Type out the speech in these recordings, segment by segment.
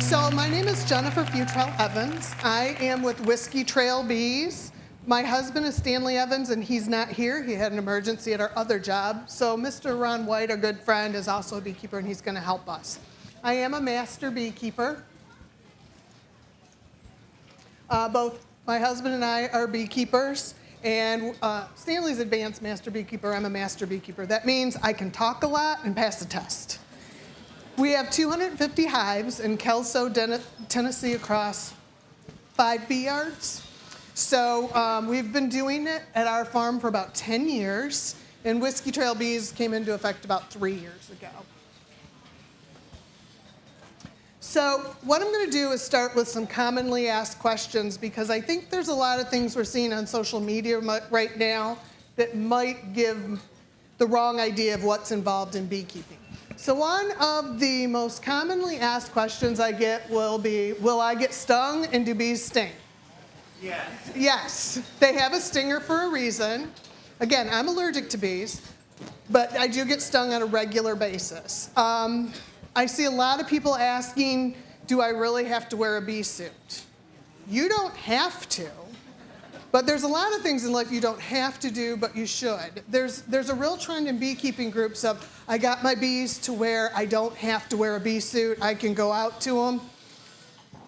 So my name is Jennifer Futrell Evans. I am with Whiskey Trail Bees. My husband is Stanley Evans, and he's not here. He had an emergency at our other job. So Mr. Ron White, our good friend, is also a beekeeper, and he's going to help us. I am a master beekeeper. Both my husband and I are beekeepers, and Stanley's Advanced Master Beekeeper. I'm a master beekeeper. That means I can talk a lot and pass the test. We have 250 hives in Kelso, Tennessee, across 5 bee yards. So we've been doing it at our farm for about 10 years, and Whiskey Trail Bees came into effect about 3 years ago. So what I'm going to do is start with some commonly asked questions, because I think there's a lot of things we're seeing on social media right now that might give the wrong idea of what's involved in beekeeping. So one of the most commonly asked questions I get will be, will I get stung and do bees sting? Yes. Yes, they have a stinger for a reason. Again, I'm allergic to bees, but I do get stung on a regular basis. I see a lot of people asking, do I really have to wear a bee suit? You don't have to, but there's a lot of things in life you don't have to do, but you should. There's a real trend in beekeeping groups of, I got my bees to where I don't have to wear a bee suit, I can go out to them.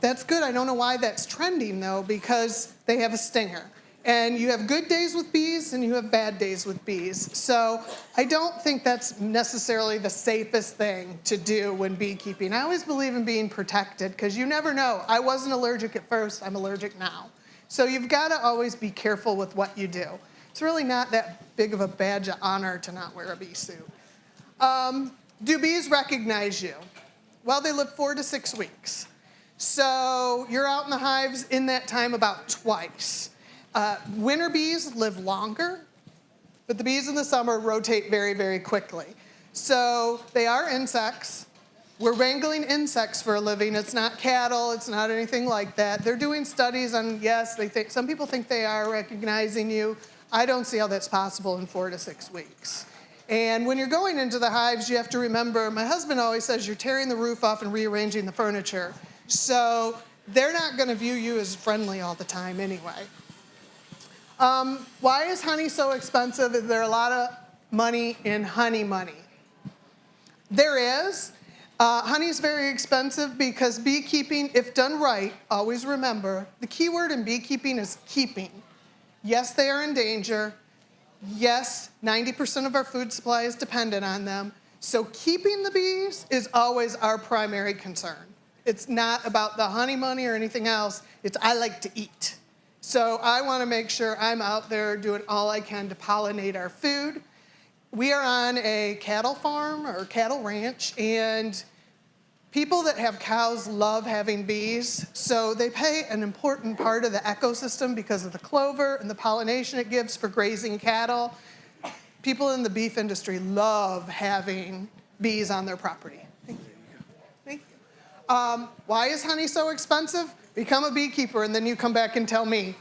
That's good. I don't know why that's trending, though, because they have a stinger. And you have good days with bees, and you have bad days with bees. So I don't think that's necessarily the safest thing to do when beekeeping. I always believe in being protected, because you never know. I wasn't allergic at first. I'm allergic now. So you've got to always be careful with what you do. It's really not that big of a badge of honor to not wear a bee suit. Do bees recognize you? Well, they live 4 to 6 weeks. So you're out in the hives in that time about twice. Winter bees live longer, but the bees in the summer rotate very, very quickly. So they are insects. We're wrangling insects for a living. It's not cattle. It's not anything like that. They're doing studies on, yes, some people think they are recognizing you. I don't see how that's possible in 4 to 6 weeks. And when you're going into the hives, you have to remember, my husband always says you're tearing the roof off and rearranging the furniture. So they're not going to view you as friendly all the time anyway. Why is honey so expensive? Is there a lot of money in honey money? There is. Honey is very expensive because beekeeping, if done right, always remember, the key word in beekeeping is keeping. Yes, they are in danger. Yes, 90% of our food supply is dependent on them. So keeping the bees is always our primary concern. It's not about the honey money or anything else. It's I like to eat. So I want to make sure I'm out there doing all I can to pollinate our food. We are on a cattle farm or cattle ranch, and people that have cows love having bees. So they play an important part of the ecosystem because of the clover and the pollination it gives for grazing cattle. People in the beef industry love having bees on their property. Why is honey so expensive? Become a beekeeper, and then you come back and tell me.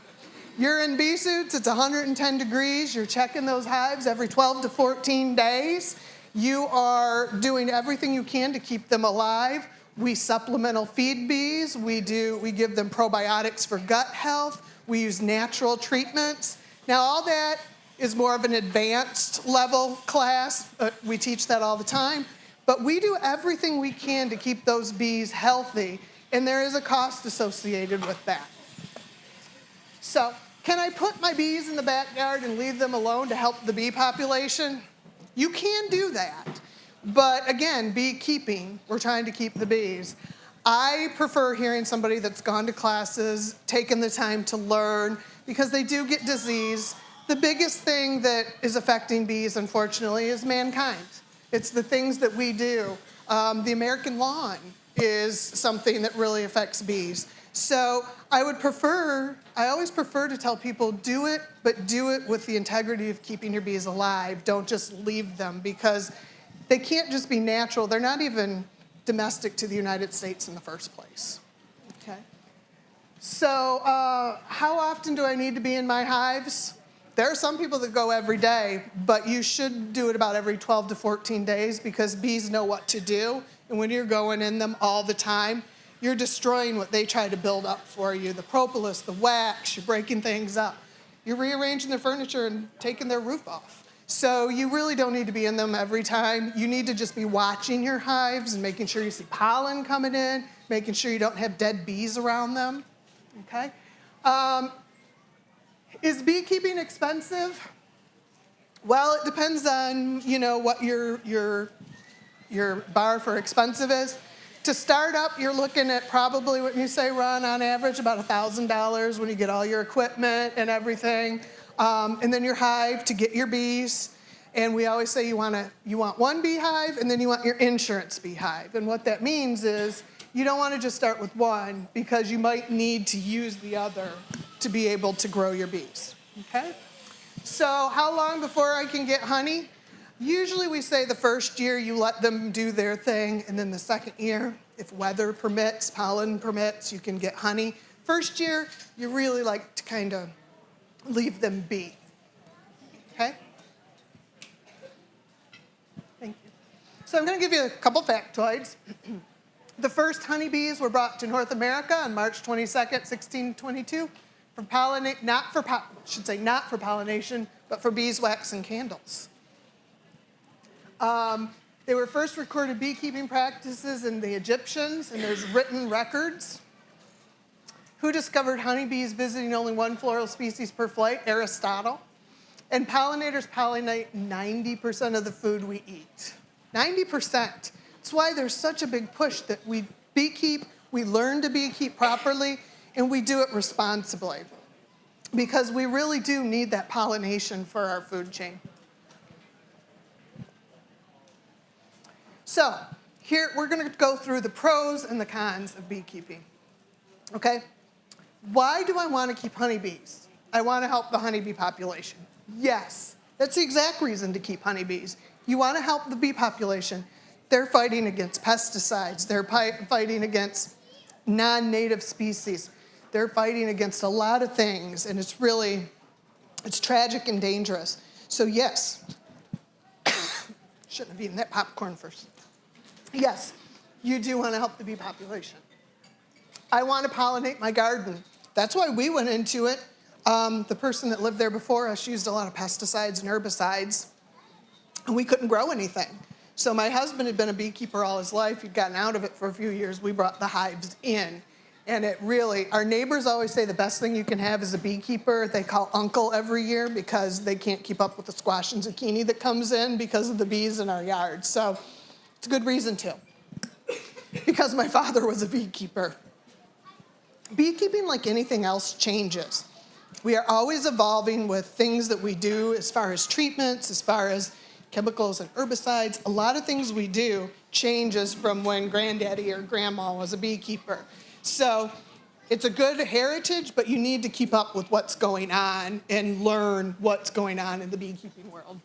You're in bee suits, it's 110 degrees, you're checking those hives every 12 to 14 days. You are doing everything you can to keep them alive. We supplemental feed bees, we give them probiotics for gut health, we use natural treatments. Now all that is more of an advanced level class, we teach that all the time. But we do everything we can to keep those bees healthy, and there is a cost associated with that. So, can I put my bees in the backyard and leave them alone to help the bee population? You can do that. But again, beekeeping, we're trying to keep the bees. I prefer hearing somebody that's gone to classes, taken the time to learn, because they do get disease. The biggest thing that is affecting bees, unfortunately, is mankind. It's the things that we do. The American lawn is something that really affects bees. So I always prefer to tell people do it, but do it with the integrity of keeping your bees alive. Don't just leave them, because they can't just be natural. They're not even domestic to the United States in the first place. Okay. So how often do I need to be in my hives? There are some people that go every day, but you should do it about every 12 to 14 days because bees know what to do. And when you're going in them all the time, you're destroying what they try to build up for you. The propolis, the wax, you're breaking things up. You're rearranging their furniture and taking their roof off. So you really don't need to be in them every time. You need to just be watching your hives and making sure you see pollen coming in, making sure you don't have dead bees around them, okay? Is beekeeping expensive? Well, it depends on, what your bar for expensive is. To start up, you're looking at probably, what you say, Ron, on average, about $1,000 when you get all your equipment and everything. And then your hive to get your bees. And we always say you want one beehive, and then you want your insurance beehive. And what that means is you don't want to just start with one, because you might need to use the other to be able to grow your bees, okay? So how long before I can get honey? Usually we say the first year you let them do their thing, and then the second year, if weather permits, pollen permits, you can get honey. First year, you really like to kind of leave them be, okay? Thank you. So I'm going to give you a couple factoids. The first honeybees were brought to North America on March 22nd, 1622, not for pollination, but for beeswax and candles. They were first recorded beekeeping practices in the Egyptians, and there's written records. Who discovered honeybees visiting only one floral species per flight? Aristotle. And pollinators pollinate 90% of the food we eat. 90%. That's why there's such a big push that we beekeep, we learn to beekeep properly, and we do it responsibly. Because we really do need that pollination for our food chain. So here we're going to go through the pros and the cons of beekeeping, okay? Why do I want to keep honeybees? I want to help the honeybee population. Yes, that's the exact reason to keep honeybees. You want to help the bee population. They're fighting against pesticides. They're fighting against non-native species. They're fighting against a lot of things, and it's tragic and dangerous. So yes, shouldn't have eaten that popcorn first. Yes, you do want to help the bee population. I want to pollinate my garden. That's why we went into it. The person that lived there before us used a lot of pesticides and herbicides, and we couldn't grow anything. So my husband had been a beekeeper all his life. He'd gotten out of it for a few years. We brought the hives in, and our neighbors always say the best thing you can have is a beekeeper. They call uncle every year because they can't keep up with the squash and zucchini that comes in because of the bees in our yard. So it's a good reason to, because my father was a beekeeper. Beekeeping, like anything else, changes. We are always evolving with things that we do as far as treatments, as far as chemicals and herbicides. A lot of things we do changes from when granddaddy or grandma was a beekeeper. So it's a good heritage, but you need to keep up with what's going on and learn what's going on in the beekeeping world.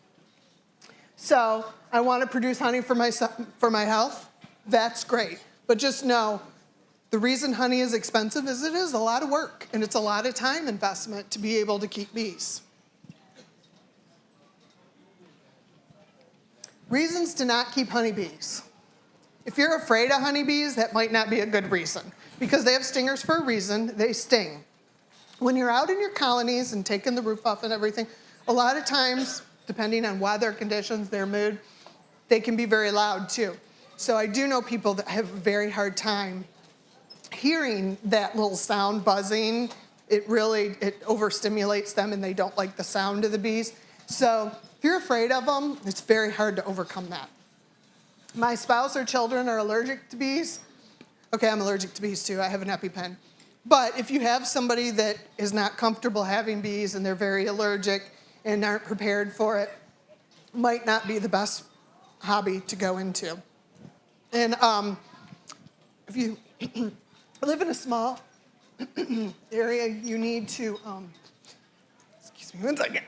So I want to produce honey for my health. That's great. But just know, the reason honey is expensive is it is a lot of work, and it's a lot of time investment to be able to keep bees. Reasons to not keep honeybees. If you're afraid of honeybees, that might not be a good reason, because they have stingers for a reason. They sting. When you're out in your colonies and taking the roof off and everything, a lot of times, depending on weather conditions, their mood, they can be very loud too. So I do know people that have a very hard time hearing that little sound buzzing. It overstimulates them, and they don't like the sound of the bees. So if you're afraid of them, it's very hard to overcome that. My spouse or children are allergic to bees. Okay, I'm allergic to bees too. I have an EpiPen. But if you have somebody that is not comfortable having bees and they're very allergic and aren't prepared for it, might not be the best hobby to go into. And if you live in a small area, you need to, excuse me one second.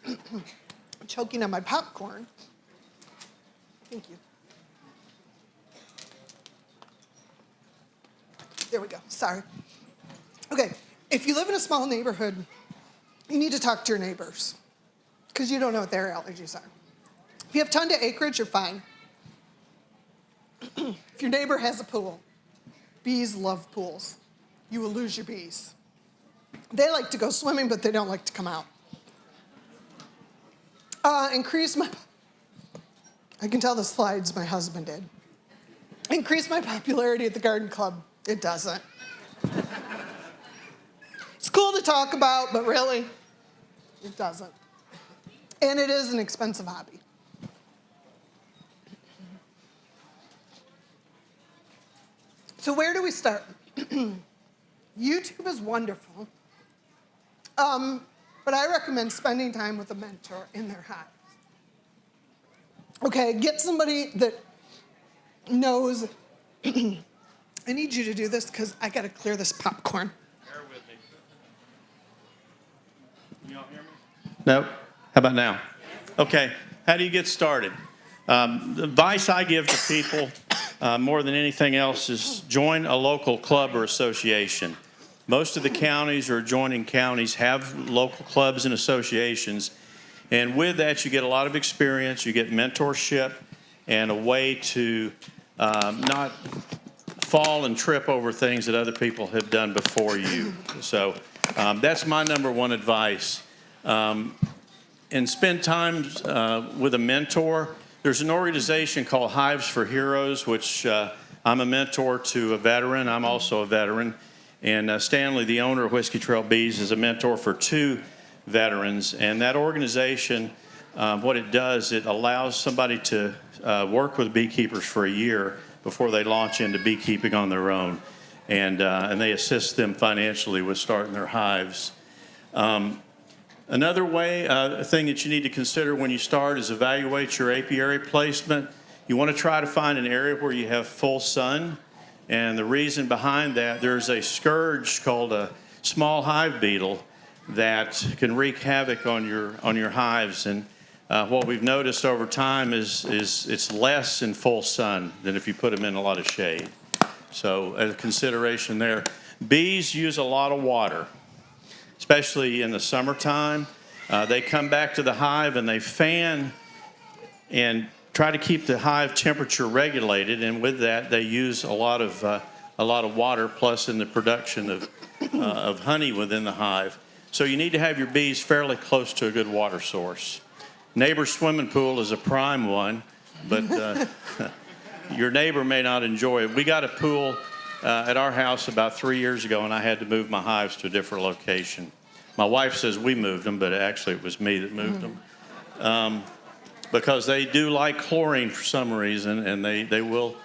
I'm choking on my popcorn. Thank you. There we go, sorry. Okay, if you live in a small neighborhood, you need to talk to your neighbors, because you don't know what their allergies are. If you have a ton of acreage, you're fine. If your neighbor has a pool, bees love pools. You will lose your bees. They like to go swimming, but they don't like to come out. I can tell the slides my husband did. Increase my popularity at the garden club. It doesn't. It's cool to talk about, but really, it doesn't. And it is an expensive hobby. So where do we start? YouTube is wonderful, but I recommend spending time with a mentor in their hive. Okay, get somebody that knows. I need you to do this because I got to clear this popcorn. Bear with me. Can you all hear me? No? How about now? Okay, how do you get started? The advice I give to people more than anything else is join a local club or association. Most of the counties or adjoining counties have local clubs and associations, and with that you get a lot of experience, you get mentorship, and a way to not fall and trip over things that other people have done before you. So that's my number one advice. And spend time with a mentor. There's an organization called Hives for Heroes, which I'm a mentor to a veteran. I'm also a veteran. And Stanley, the owner of Whiskey Trail Bees, is a mentor for 2 veterans. And that organization, what it does, it allows somebody to work with beekeepers for a year before they launch into beekeeping on their own. And they assist them financially with starting their hives. Another thing that you need to consider when you start is evaluate your apiary placement. You want to try to find an area where you have full sun. And the reason behind that, there's a scourge called a small hive beetle that can wreak havoc on your hives. And what we've noticed over time is it's less in full sun than if you put them in a lot of shade. So a consideration there. Bees use a lot of water, especially in the summertime. They come back to the hive and they fan and try to keep the hive temperature regulated, and with that they use a lot of water, plus in the production of honey within the hive. So you need to have your bees fairly close to a good water source. Neighbor's swimming pool is a prime one, but your neighbor may not enjoy it. We got a pool at our house about 3 years ago, and I had to move my hives to a different location. My wife says we moved them, but actually it was me that moved them. Because they do like chlorine for some reason, and they will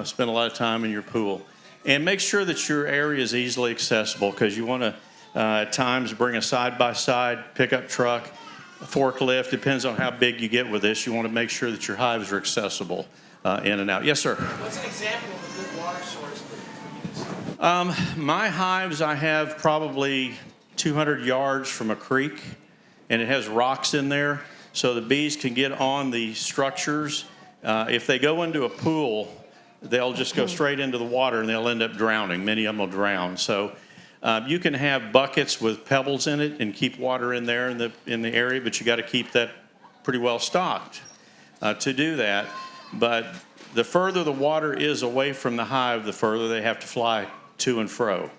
spend a lot of time in your pool. And make sure that your area is easily accessible, because you want to, at times, bring a side-by-side pickup truck, a forklift. Depends on how big you get with this. You want to make sure that your hives are accessible in and out. Yes, sir? What's an example of a good water source for you to see? My hives, I have probably 200 yards from a creek, and it has rocks in there, so the bees can get on the structures. If they go into a pool, they'll just go straight into the water and they'll end up drowning. Many of them will drown. So you can have buckets with pebbles in it and keep water in there in the area, but you got to keep that pretty well stocked to do that. But the further the water is away from the hive, the further they have to fly to and fro.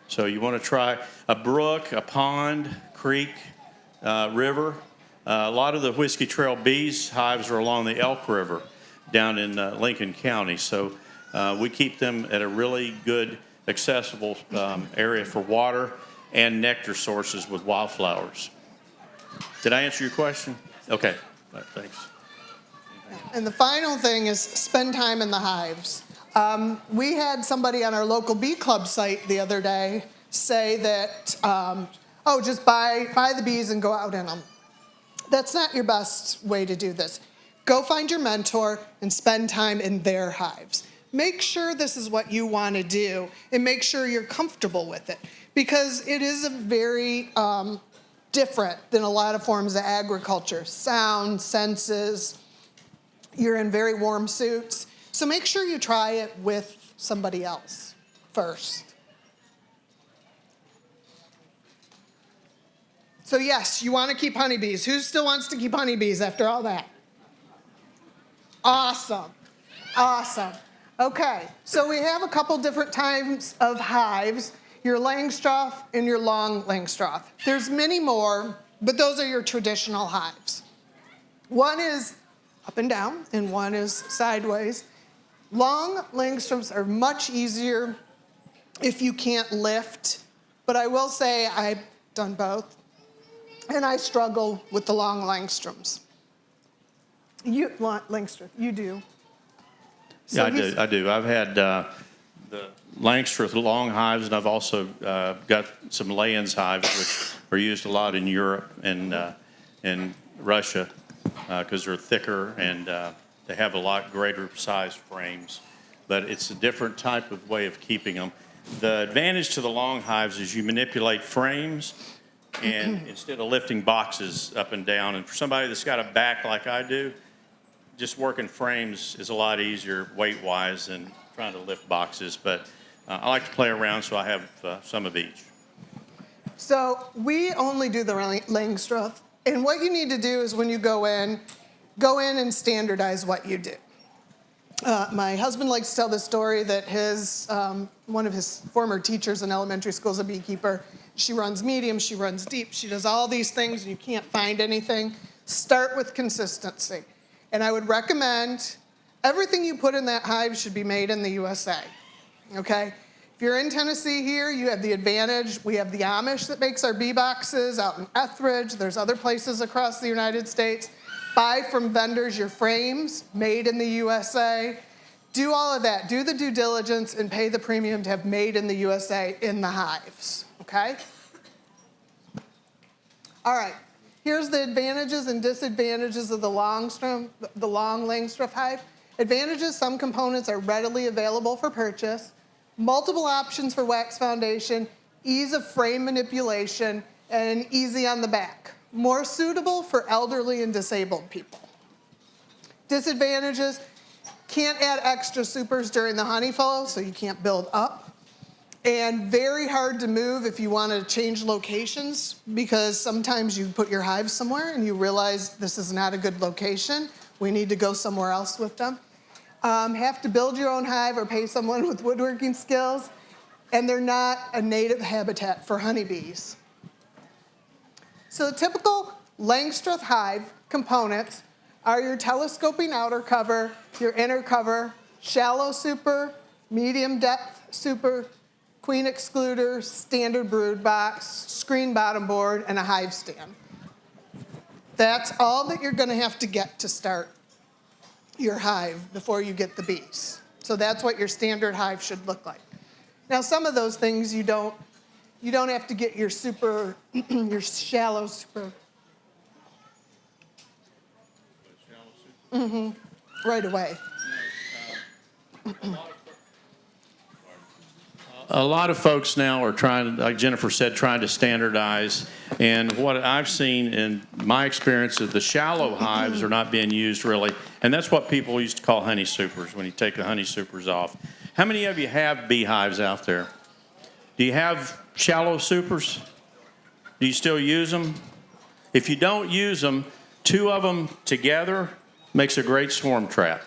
So you want to try a brook, a pond, creek, river. A lot of the Whiskey Trail Bees hives are along the Elk River down in Lincoln County. So we keep them at a really good, accessible area for water and nectar sources with wildflowers. Did I answer your question? Okay, all right, thanks. And the final thing is spend time in the hives. We had somebody on our local bee club site the other day say that, just buy the bees and go out in them. That's not your best way to do this. Go find your mentor and spend time in their hives. Make sure this is what you want to do, and make sure you're comfortable with it, because it is a very different than a lot of forms of agriculture. Sound, senses, you're in very warm suits. So make sure you try it with somebody else first. So yes, you want to keep honeybees. Who still wants to keep honeybees after all that? Awesome. Awesome. Okay, so we have a couple different types of hives, your Langstroth and your long Langstroth. There's many more, but those are your traditional hives. One is up and down, and one is sideways. Long Langstroths are much easier if you can't lift, but I will say I've done both, and I struggle with the long Langstroths. Langstroth, you do. So Yeah, I do. I've had the Langstroth long hives, and I've also got some Layens hives, which are used a lot in Europe and in Russia because they're thicker and they have a lot greater size frames. But it's a different type of way of keeping them. The advantage to the long hives is you manipulate frames, and instead of lifting boxes up and down, and for somebody that's got a back like I do, just working frames is a lot easier weight-wise than trying to lift boxes. But I like to play around, so I have some of each. So we only do the Langstroth, and what you need to do is when you go in and standardize what you do. My husband likes to tell the story that one of his former teachers in elementary school is a beekeeper. She runs medium, she runs deep, she does all these things, and you can't find anything. Start with consistency. And I would recommend everything you put in that hive should be made in the USA, okay? If you're in Tennessee here, you have the advantage. We have the Amish that makes our bee boxes out in Etheridge. There's other places across the United States. Buy from vendors your frames made in the USA. Do all of that. Do the due diligence and pay the premium to have made in the USA in the hives, okay? All right. Here's the advantages and disadvantages of the long Langstroth hive. Advantages, some components are readily available for purchase, multiple options for wax foundation, ease of frame manipulation, and easy on the back. More suitable for elderly and disabled people. Disadvantages, can't add extra supers during the honey flow, so you can't build up. And very hard to move if you want to change locations, because sometimes you put your hives somewhere and you realize this is not a good location. We need to go somewhere else with them. Have to build your own hive or pay someone with woodworking skills. And they're not a native habitat for honeybees. So the typical Langstroth hive components are your telescoping outer cover, your inner cover, shallow super, medium depth super, queen excluder, standard brood box, screen bottom board, and a hive stand. That's all that you're going to have to get to start your hive before you get the bees. So that's what your standard hive should look like. Now, some of those things you don't have to get your super, your shallow super. Right away. A lot of folks now are trying, like Jennifer said, trying to standardize. And what I've seen in my experience is the shallow hives are not being used really. And that's what people used to call honey supers when you take the honey supers off. How many of you have beehives out there? Do you have shallow supers? Do you still use them? If you don't use them, two of them together makes a great swarm trap.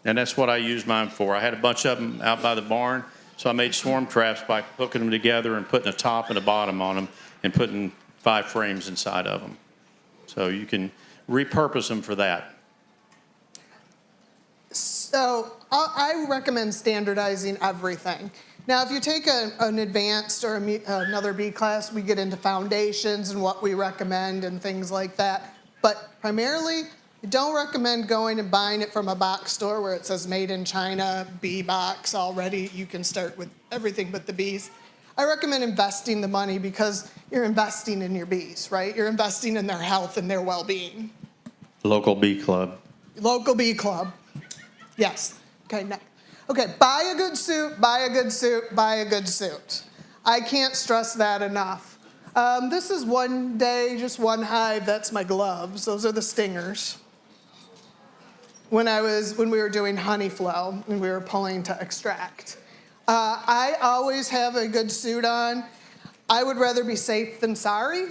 And that's what I use mine for. I had a bunch of them out by the barn. So I made swarm traps by hooking them together and putting a top and a bottom on them and putting 5 frames inside of them. So you can repurpose them for that. So I recommend standardizing everything. Now, if you take an advanced or another bee class, we get into foundations and what we recommend and things like that. But primarily, I don't recommend going and buying it from a box store where it says made in China, bee box already. You can start with everything but the bees. I recommend investing the money because you're investing in your bees, right? You're investing in their health and their well-being. Local bee club. Local bee club. Yes. Okay, next. Okay, buy a good suit, buy a good suit, buy a good suit. I can't stress that enough. This is one day, just one hive. That's my gloves. Those are the stingers. When we were doing honey flow and we were pulling to extract. I always have a good suit on. I would rather be safe than sorry.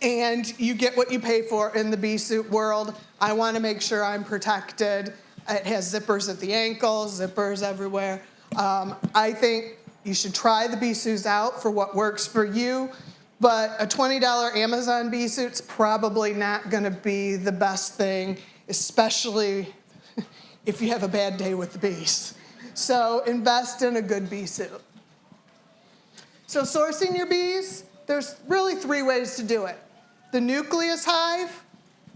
And you get what you pay for in the bee suit world. I want to make sure I'm protected. It has zippers at the ankles, zippers everywhere. I think you should try the bee suits out for what works for you, but a $20 Amazon bee suit's probably not gonna be the best thing, especially if you have a bad day with the bees. So invest in a good bee suit. So sourcing your bees, there's really 3 ways to do it. The nucleus hive,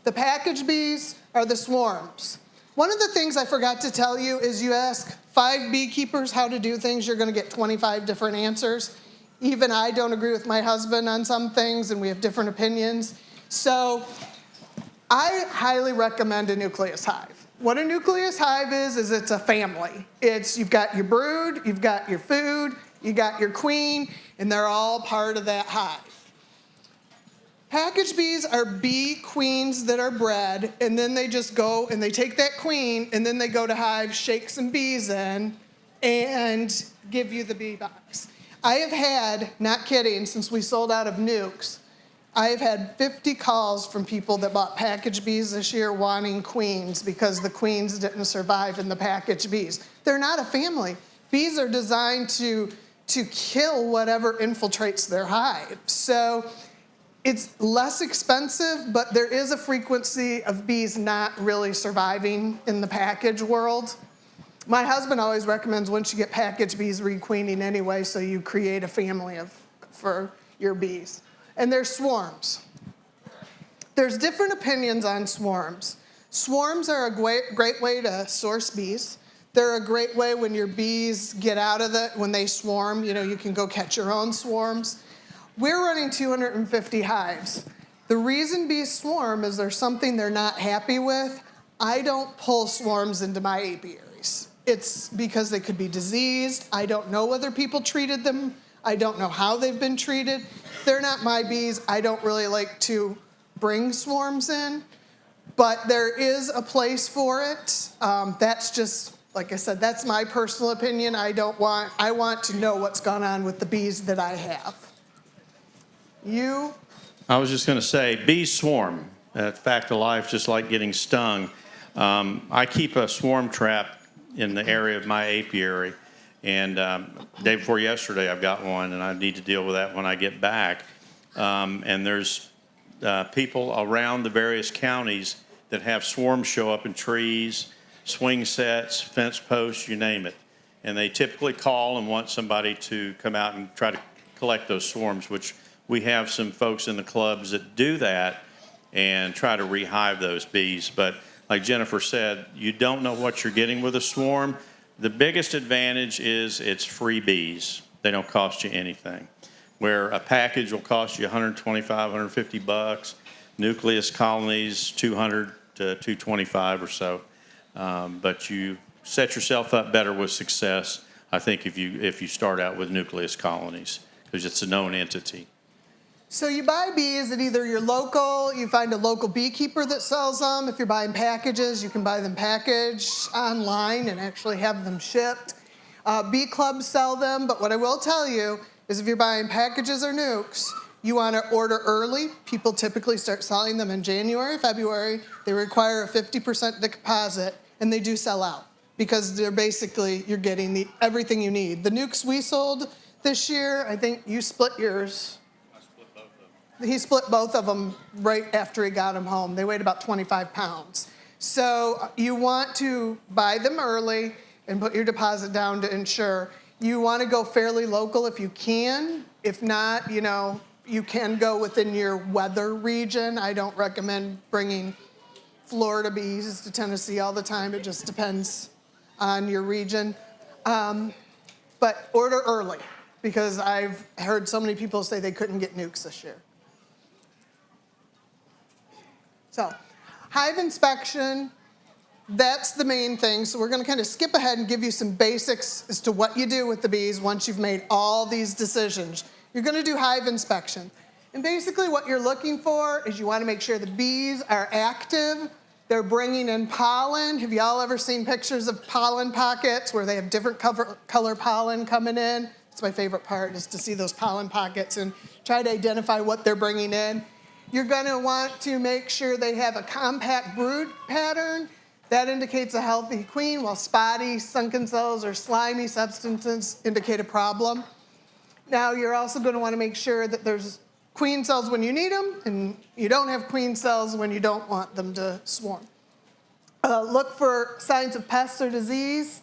the package bees, or the swarms. One of the things I forgot to tell you is you ask 5 beekeepers how to do things, you're gonna get 25 different answers. Even I don't agree with my husband on some things, and we have different opinions. So I highly recommend a nucleus hive. What a nucleus hive is it's a family. You've got your brood, you've got your food, you got your queen, and they're all part of that hive. Package bees are bee queens that are bred, and then they just go and they take that queen, and then they go to hive, shake some bees in, and give you the bee box. I have had, not kidding, since we sold out of nukes, I have had 50 calls from people that bought package bees this year wanting queens because the queens didn't survive in the package bees. They're not a family. Bees are designed to kill whatever infiltrates their hive. So it's less expensive, but there is a frequency of bees not really surviving in the package world. My husband always recommends once you get package bees, requeening anyway, so you create a family for your bees. And there's swarms. There's different opinions on swarms. Swarms are a great way to source bees. They're a great way when your bees get out of when they swarm, you can go catch your own swarms. We're running 250 hives. The reason bees swarm is there's something they're not happy with. I don't pull swarms into my apiaries. It's because they could be diseased. I don't know whether people treated them. I don't know how they've been treated. They're not my bees. I don't really like to bring swarms in, but there is a place for it. That's just, like I said, that's my personal opinion. I want to know what's gone on with the bees that I have. I was just going to say, bees swarm. Fact of life, just like getting stung. I keep a swarm trap in the area of my apiary, and day before yesterday I've got one, and I need to deal with that when I get back. And there's people around the various counties that have swarms show up in trees, swing sets, fence posts, you name it. And they typically call and want somebody to come out and try to collect those swarms, which we have some folks in the clubs that do that and try to rehive those bees. But like Jennifer said, you don't know what you're getting with a swarm. The biggest advantage is it's free bees. They don't cost you anything. Where a package will cost you $125, $150, nucleus colonies $200 to $225 or so. But you set yourself up better with success, I think, if you start out with nucleus colonies, because it's a known entity. So you buy bees at either your local, you find a local beekeeper that sells them. If you're buying packages, you can buy them packaged online and actually have them shipped. Bee clubs sell them, but what I will tell you is if you're buying packages or nukes, you want to order early. People typically start selling them in January, February. They require a 50% deposit, and they do sell out because they're basically, you're getting everything you need. The nukes we sold this year, I think you split yours. He split both of them right after he got them home. They weighed about 25 pounds. So you want to buy them early and put your deposit down to ensure. You want to go fairly local if you can. If not, you can go within your weather region. I don't recommend bringing Florida bees to Tennessee all the time. It just depends on your region. But order early because I've heard so many people say they couldn't get nukes this year. So, hive inspection, that's the main thing. So we're going to kind of skip ahead and give you some basics as to what you do with the bees once you've made all these decisions. You're going to do hive inspection. And basically what you're looking for is you want to make sure the bees are active, they're bringing in pollen. Have you all ever seen pictures of pollen pockets where they have different color pollen coming in? It's my favorite part is to see those pollen pockets and try to identify what they're bringing in. You're going to want to make sure they have a compact brood pattern. That indicates a healthy queen, while spotty, sunken cells, or slimy substances indicate a problem. Now, you're also going to want to make sure that there's queen cells when you need them, and you don't have queen cells when you don't want them to swarm. Look for signs of pests or disease,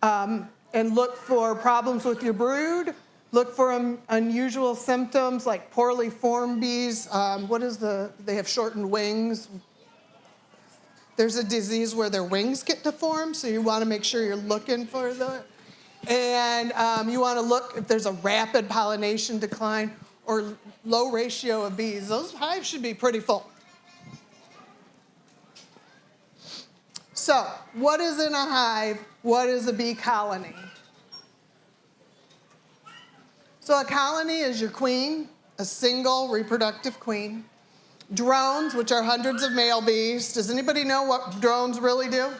and look for problems with your brood. Look for unusual symptoms like poorly formed bees. They have shortened wings. There's a disease where their wings get deformed, so you want to make sure you're looking for that. And you want to look if there's a rapid pollination decline or low ratio of bees. Those hives should be pretty full. So, what is in a hive? What is a bee colony? So a colony is your queen, a single reproductive queen. Drones, which are hundreds of male bees. Does anybody know what drones really do?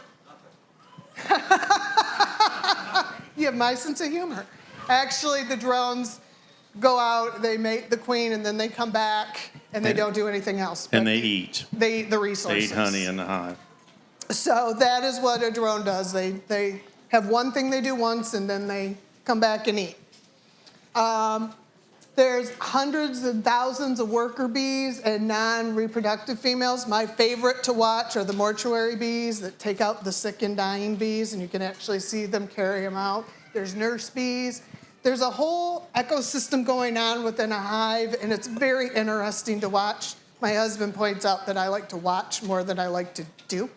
You have my sense of humor. Actually, the drones go out, they mate the queen, and then they come back, and they don't do anything else. And they eat. They eat the resources. They eat honey in the hive. So that is what a drone does. They have one thing they do once, and then they come back and eat. There's hundreds and thousands of worker bees and non-reproductive females. My favorite to watch are the mortuary bees that take out the sick and dying bees, and you can actually see them carry them out. There's nurse bees. There's a whole ecosystem going on within a hive, and it's very interesting to watch. My husband points out that I like to watch more than I like to do.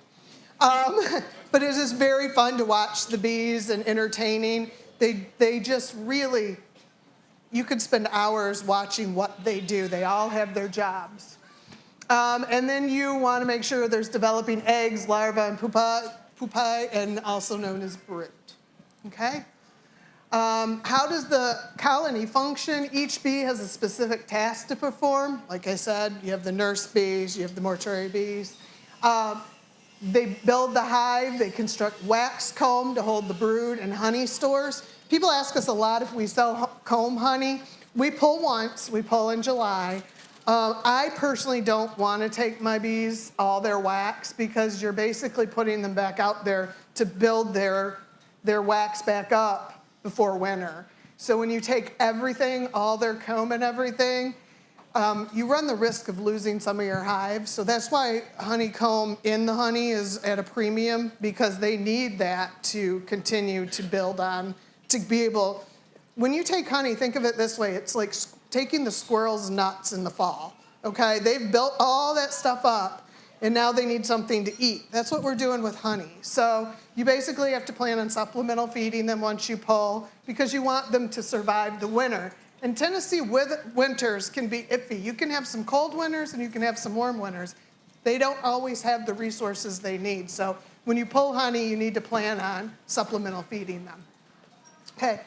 But it is very fun to watch the bees and entertaining. They just really... You could spend hours watching what they do. They all have their jobs. And then you want to make sure there's developing eggs, larvae, and pupae, and also known as brood. Okay? How does the colony function? Each bee has a specific task to perform. Like I said, you have the nurse bees, you have the mortuary bees. They build the hive, they construct wax comb to hold the brood and honey stores. People ask us a lot if we sell comb honey. We pull once, we pull in July. I personally don't want to take my bees all their wax because you're basically putting them back out there to build their wax back up before winter. So when you take everything, all their comb and everything, you run the risk of losing some of your hives. So that's why honeycomb in the honey is at a premium, because they need that to continue to build on, to be able, when you take honey, think of it this way, it's like taking the squirrel's nuts in the fall, okay? They've built all that stuff up, and now they need something to eat. That's what we're doing with honey. So you basically have to plan on supplemental feeding them once you pull, because you want them to survive the winter. And Tennessee winters can be iffy. You can have some cold winters and you can have some warm winters. They don't always have the resources they need. So when you pull honey, you need to plan on supplemental feeding them. Okay.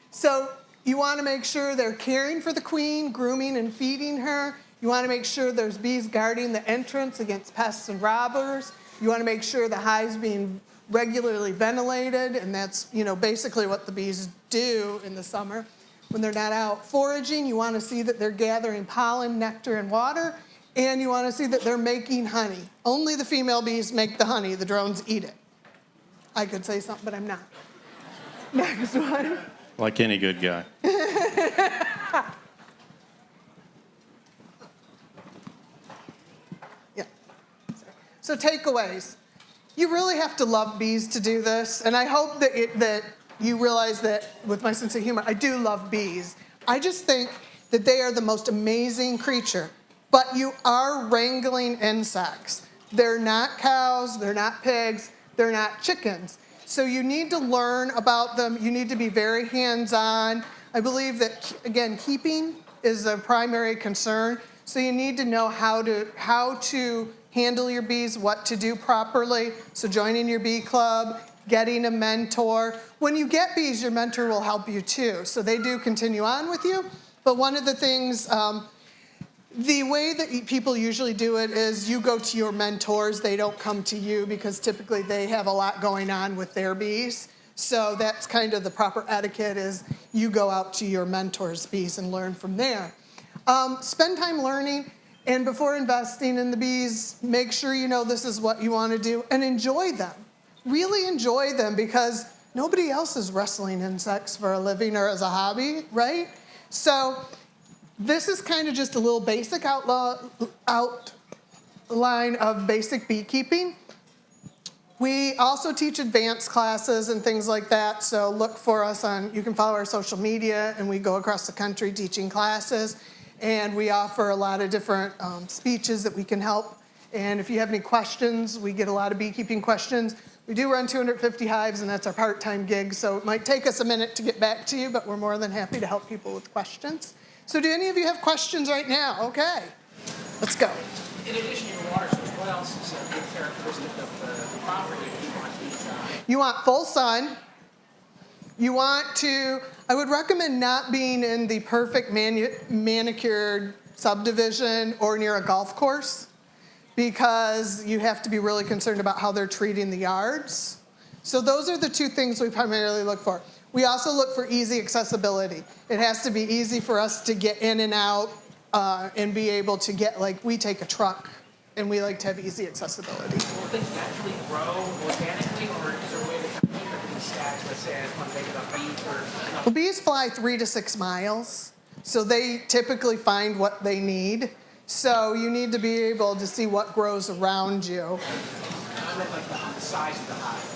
So you want to make sure they're caring for the queen, grooming and feeding her. You want to make sure there's bees guarding the entrance against pests and robbers. You want to make sure the hive's being regularly ventilated, and that's, basically what the bees do in the summer when they're not out foraging. You want to see that they're gathering pollen, nectar, and water, and you want to see that they're making honey. Only the female bees make the honey. The drones eat it. I could say something, but I'm not. Next one. Like any good guy. Yeah. So takeaways. You really have to love bees to do this, and I hope that you realize that with my sense of humor, I do love bees. I just think that they are the most amazing creature, but you are wrangling insects. They're not cows, they're not pigs, they're not chickens. So you need to learn about them. You need to be very hands-on. I believe that, again, keeping is a primary concern. So you need to know how to handle your bees, what to do properly. So joining your bee club, getting a mentor. When you get bees, your mentor will help you too. So they do continue on with you. But one of the things, the way that people usually do it is you go to your mentors. They don't come to you because typically they have a lot going on with their bees. So that's kind of the proper etiquette, is you go out to your mentor's bees and learn from there. Spend time learning. And before investing in the bees, make sure you know this is what you want to do and enjoy them. Really enjoy them because nobody else is wrestling insects for a living or as a hobby, right? So this is kind of just a little basic outline of basic beekeeping. We also teach advanced classes and things like that, so look for us on, you can follow our social media, and we go across the country teaching classes, and we offer a lot of different speeches that we can help. And if you have any questions, we get a lot of beekeeping questions. We do run 250 hives, and that's our part-time gig, so it might take us a minute to get back to you, but we're more than happy to help people with questions. So do any of you have questions right now? Okay, let's go. In addition to your water source, what else is a good characteristic of the property that you want these You want full sun. You want to, I would recommend not being in the perfect manicured subdivision or near a golf course because you have to be really concerned about how they're treating the yards. So those are the two things we primarily look for. We also look for easy accessibility. It has to be easy for us to get in and out and be able to get, like, we take a truck and we like to have easy accessibility. Will things naturally grow organically, or is there a way to kind of keep it in the stacks, let's say, as one big enough bees or? Well, bees fly 3 to 6 miles, so they typically find what they need. So you need to be able to see what grows around you. I meant like the size of the hive.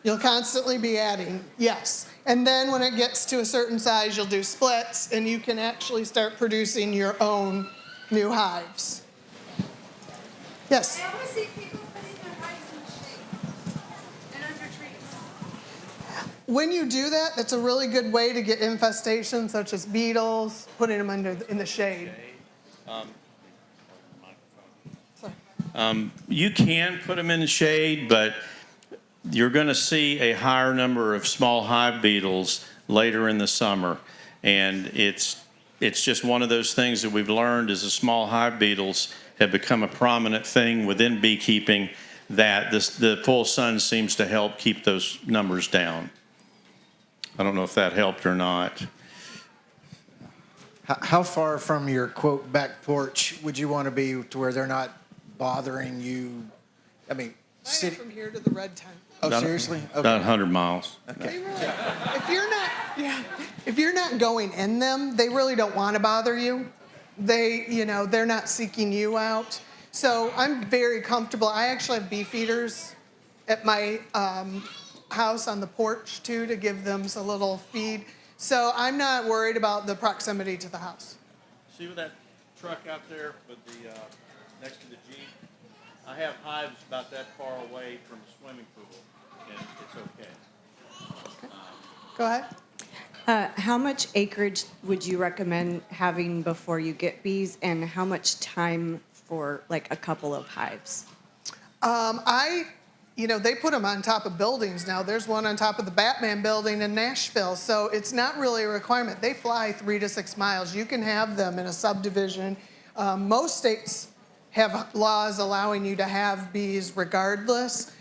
You'll constantly be adding, yes. And then when it gets to a certain size, you'll do splits, and you can actually start producing your own new hives. Yes? I always see people putting their hives in the shade and under trees. When you do that, it's a really good way to get infestations such as beetles, putting them in the shade. You can put them in the shade, but you're going to see a higher number of small hive beetles later in the summer. And it's just one of those things that we've learned is the small hive beetles have become a prominent thing within beekeeping that the full sun seems to help keep those numbers down. I don't know if that helped or not. How far from your, quote, back porch would you want to be to where they're not bothering you? I mean, Mine are from here to the red tent. Oh, seriously? Okay. About 100 miles. Okay. If you're not going in them, they really don't want to bother you. They're not seeking you out. So I'm very comfortable. I actually have bee feeders at my house on the porch too to give them a little feed. So I'm not worried about the proximity to the house. See with that truck out there with the next to the Jeep? I have hives about that far away from a swimming pool, and it's okay. Go ahead. How much acreage would you recommend having before you get bees, and how much time for like a couple of hives? They put them on top of buildings now. There's one on top of the Batman building in Nashville, so it's not really a requirement. They fly 3 to 6 miles. You can have them in a subdivision. Most states have laws allowing you to have bees regardless.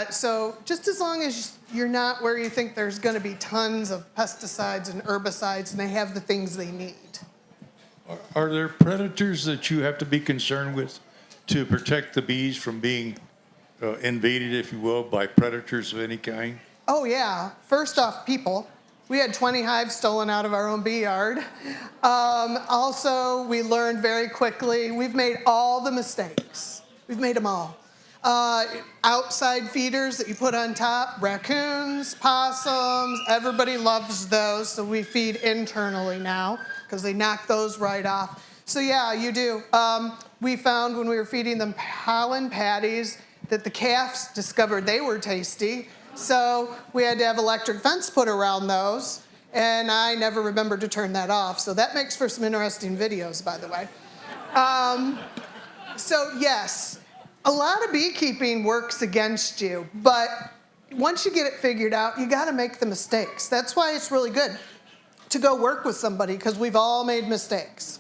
So just as long as you're not where you think there's going to be tons of pesticides and herbicides and they have the things they need. Are there predators that you have to be concerned with to protect the bees from being invaded, if you will, by predators of any kind? Oh, yeah. First off, people. We had 20 hives stolen out of our own bee yard. Also, we learned very quickly, we've made all the mistakes. We've made them all. Outside feeders that you put on top, raccoons, possums, everybody loves those, so we feed internally now because they knock those right off. So yeah, you do. We found when we were feeding them pollen patties that the calves discovered they were tasty, so we had to have electric fence put around those, and I never remembered to turn that off, so that makes for some interesting videos, by the way. So yes, a lot of beekeeping works against you, but once you get it figured out, you got to make the mistakes. That's why it's really good to go work with somebody, because we've all made mistakes.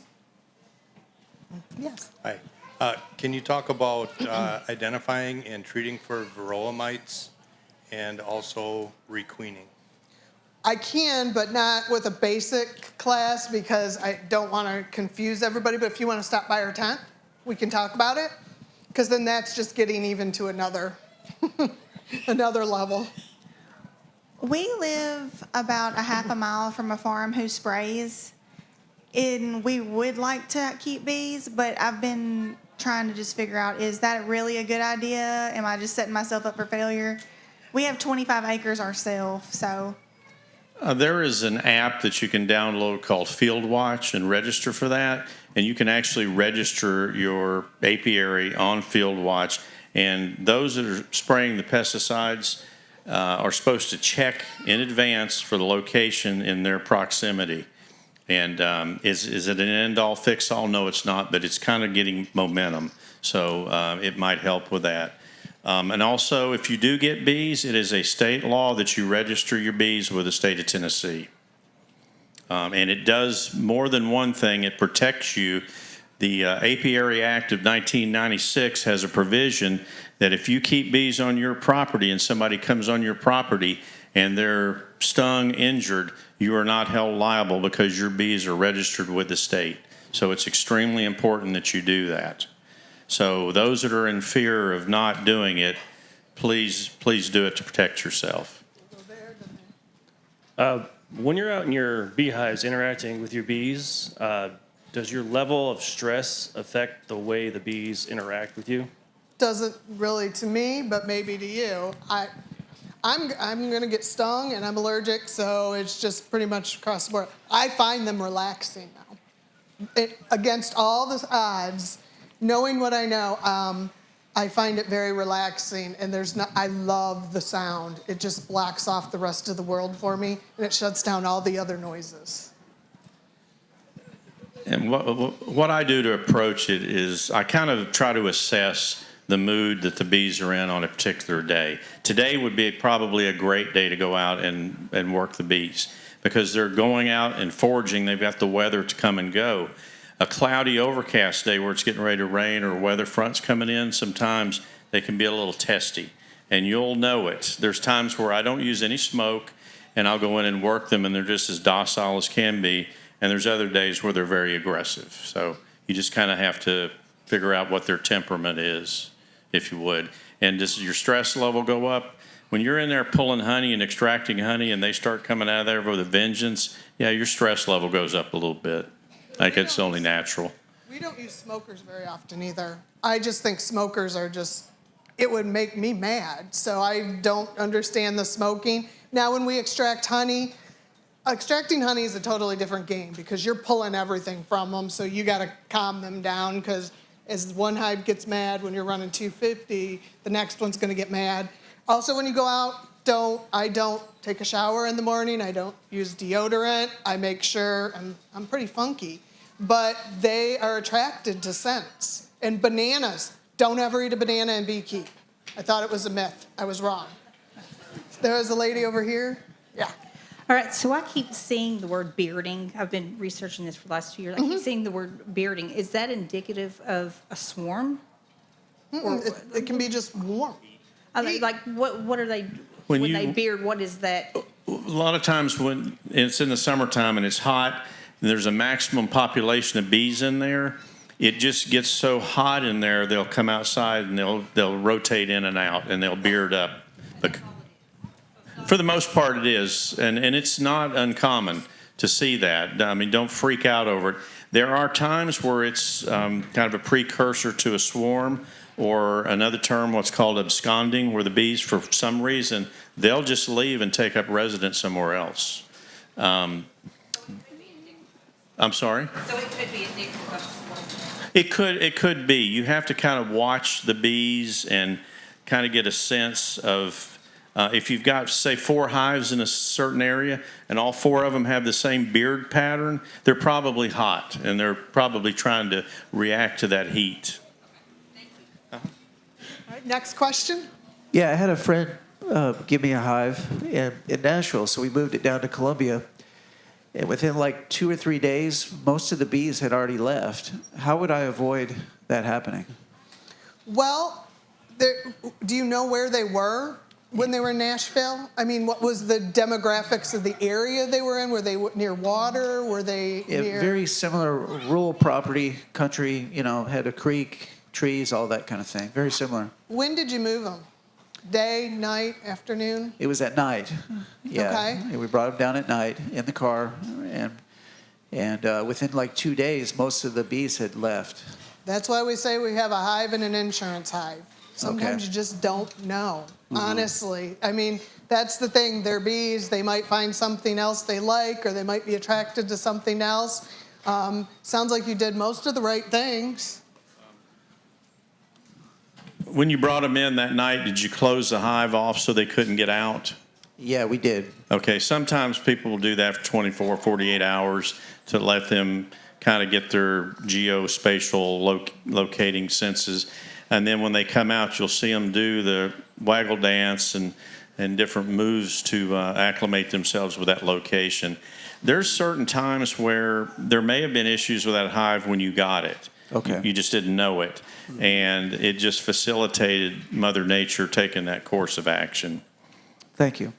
Yes. Hi. Can you talk about identifying and treating for varroa mites and also requeening? I can, but not with a basic class because I don't want to confuse everybody. But if you want to stop by our tent, we can talk about it. Because then that's just getting even to another, another level. We live about a half a mile from a farm who sprays, and we would like to keep bees, but I've been trying to just figure out, is that really a good idea? Am I just setting myself up for failure? We have 25 acres ourselves, so. There is an app that you can download called Field Watch and register for that. And you can actually register your apiary on Field Watch. And those that are spraying the pesticides are supposed to check in advance for the location in their proximity. And is it an end-all, fix-all? No, it's not, but it's kind of getting momentum. So it might help with that. And also, if you do get bees, it is a state law that you register your bees with the state of Tennessee. And it does more than one thing. It protects you. The Apiary Act of 1996 has a provision that if you keep bees on your property and somebody comes on your property and they're stung, injured, you are not held liable because your bees are registered with the state. So it's extremely important that you do that. So those that are in fear of not doing it, please do it to protect yourself. When you're out in your beehives interacting with your bees, does your level of stress affect the way the bees interact with you? Doesn't really to me, but maybe to you. I'm going to get stung, and I'm allergic, so it's just pretty much across the board. I find them relaxing now. Against all the odds, knowing what I know, I find it very relaxing, and I love the sound. It just blocks off the rest of the world for me, and it shuts down all the other noises. And what I do to approach it is I kind of try to assess the mood that the bees are in on a particular day. Today would be probably a great day to go out and work the bees because they're going out and foraging. They've got the weather to come and go. A cloudy, overcast day where it's getting ready to rain or weather fronts coming in, sometimes they can be a little testy, and you'll know it. There's times where I don't use any smoke, and I'll go in and work them, and they're just as docile as can be, and there's other days where they're very aggressive. So you just kind of have to figure out what their temperament is, if you would. And does your stress level go up? When you're in there pulling honey and extracting honey, and they start coming out of there with a vengeance, yeah, your stress level goes up a little bit. Like it's only natural. We don't use smokers very often either. I just think smokers are it would make me mad. So I don't understand the smoking. Now when we extract honey, extracting honey is a totally different game because you're pulling everything from them. So you got to calm them down because as one hive gets mad when you're running 250, the next one's going to get mad. Also when you go out, I don't take a shower in the morning. I don't use deodorant. I make sure I'm pretty funky, but they are attracted to scents. And bananas, don't ever eat a banana and beekeep. I thought it was a myth. I was wrong. There was a lady over here. Yeah. All right, so I keep seeing the word bearding. I've been researching this for the last 2 years. I keep seeing the word bearding. Is that indicative of a swarm? It can be just warm. I mean, like, what are they? When they beard, what is that? A lot of times when it's in the summertime and it's hot and there's a maximum population of bees in there, it just gets so hot in there, they'll come outside and they'll rotate in and out and they'll beard up. But for the most part it is, and it's not uncommon to see that. I mean, don't freak out over it. There are times where it's kind of a precursor to a swarm, or another term, what's called absconding, where the bees, for some reason, they'll just leave and take up residence somewhere else. I'm sorry? So it could be indicative of swarm. It could be. You have to kind of watch the bees and kind of get a sense of, if you've got, say, 4 hives in a certain area and all 4 of them have the same beard pattern, they're probably hot and they're probably trying to react to that heat. All right, next question. Yeah, I had a friend give me a hive in Nashville, so we moved it down to Columbia. And within like 2 or 3 days, most of the bees had already left. How would I avoid that happening? Well, do you know where they were? when they were in Nashville? I mean, what was the demographics of the area they were in? Were they near water? Were they Yeah, near? very similar rural property, country, had a creek, trees, all that kind of thing. Very similar. When did you move them? Day, night, afternoon? It was at night. Yeah. Okay. And we brought them down at night in the car, and within like 2 days, most of the bees had left. That's why we say we have a hive and an insurance hive. Sometimes Okay. you just don't know, honestly. I mean, that's the thing. They're bees. They might find something else they like, or they might be attracted to something else. Sounds like you did most of the right things. When you brought them in that night, did you close the hive off so they couldn't get out? Yeah, we did. Okay, sometimes people will do that for 24, 48 hours to let them kind of get their geospatial locating senses. And then when they come out, you'll see them do the waggle dance and different moves to acclimate themselves with that location. There's certain times where there may have been issues with that hive when you got it. Okay. You just didn't know it. And it just facilitated Mother Nature taking that course of action. Thank you.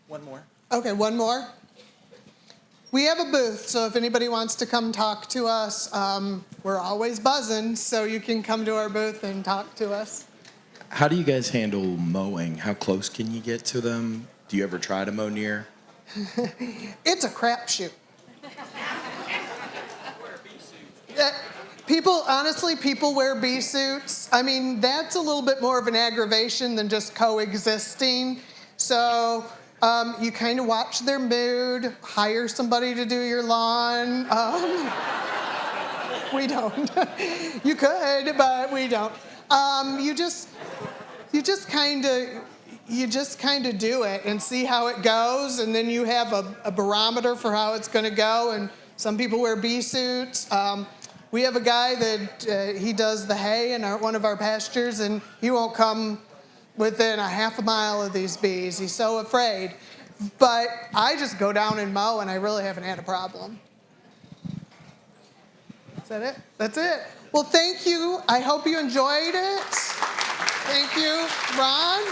One more. Okay, one more. We have a booth, so if anybody wants to come talk to us, we're always buzzing, so you can come to our booth and talk to us. How do you guys handle mowing? How close can you get to them? Do you ever try to mow near? It's a crapshoot. People wear bee suits. I mean, that's a little bit more of an aggravation than just coexisting. So you kind of watch their mood, hire somebody to do your lawn. We don't. You could, but we don't. You just kind of do it and see how it goes, and then you have a barometer for how it's going to go. And some people wear bee suits. We have a guy that he does the hay in one of our pastures, and he won't come within a half a mile of these bees. He's so afraid. But I just go down and mow, and I really haven't had a problem. Is that it? That's it. Well, thank you. I hope you enjoyed it. Thank you, Ron.